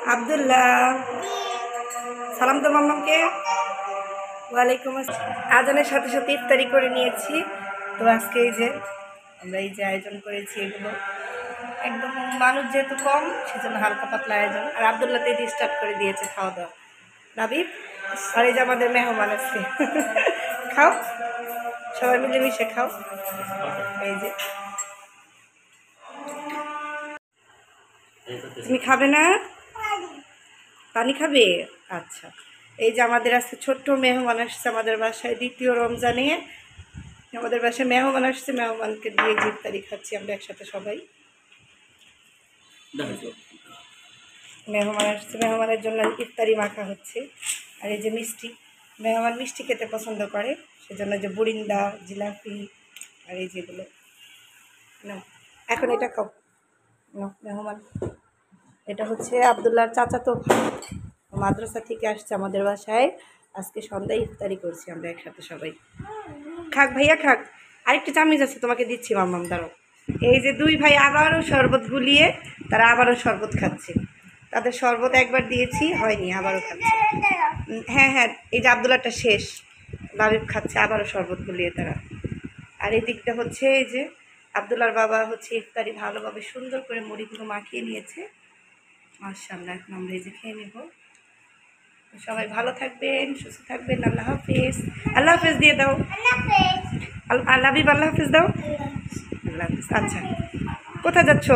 আব্দুল্লাহ সালাম তো মাম্মাকে। ওয়ালাইকুম আসসালাম। আজানের সাথে সাথে ইফতারি করে নিয়েছি। তো আজকে এই যে আমরা এই যে আয়োজন করেছি, এগুলো একদম মানুষ যেহেতু কম সেজন্য হালকা পাতলা আয়োজন। আর আব্দুল্লাহ তো স্টার্ট করে দিয়েছে খাওয়া দাওয়া। নাবিব আর এই যে আমাদের মেহমান আছে খাও, সবাই মিলেমিশে খাও। এই যে তুমি খাবে না? পানি খাবে? আচ্ছা। এই যে আমাদের আজকে ছোট্ট মেহমান আসছে আমাদের বাসায়, দ্বিতীয় রমজানে আমাদের বাসায় মেহমান আসছে। মেহমানকে দিয়ে যে ইফতারি খাচ্ছি আমরা একসাথে সবাই। মেহমান আসছে, মেহমানের জন্য ইফতারি মাখা হচ্ছে। আর এই যে মিষ্টি, মেহমান মিষ্টি খেতে পছন্দ করে, সেজন্য যে বুরিন্দা, জিলাপি আর এই যেগুলো না। এখন এটা খাও না মেহমান। এটা হচ্ছে আব্দুল্লাহর চাচাতো ভাই, মাদ্রাসা থেকে আসছে আমাদের বাসায়। আজকে সন্ধ্যায় ইফতারি করছি আমরা একসাথে সবাই। খাক ভাইয়া খাক। আরেকটু চামচ আছে তোমাকে দিচ্ছি মাম্মাম, দাঁড়াও। এই যে দুই ভাই আবারও শরবত গুলিয়ে তারা আবারও শরবত খাচ্ছে। তাদের শরবত একবার দিয়েছি, হয়নি, আবারও খাচ্ছে। হ্যাঁ হ্যাঁ, এই যে আব্দুল্লাহটা শেষ, লাবিব খাচ্ছে আবারও শরবত গুলিয়ে তারা। আর এই দিকটা হচ্ছে এই যে আব্দুল্লাহর বাবা হচ্ছে ইফতারি ভালোভাবে সুন্দর করে মুড়িগুলো মাখিয়ে নিয়েছে। মাশাআল্লাহ। এখন আমরা এই যে খেয়ে নেব। সবাই ভালো থাকবেন, সুস্থ থাকবেন। আল্লাহ হাফিজ। আল্লাহ হাফিজ দিয়ে দাও। আল্লাহ হাফিজ দাও। আল্লাহ হাফিজ। আচ্ছা, কোথায় যাচ্ছ?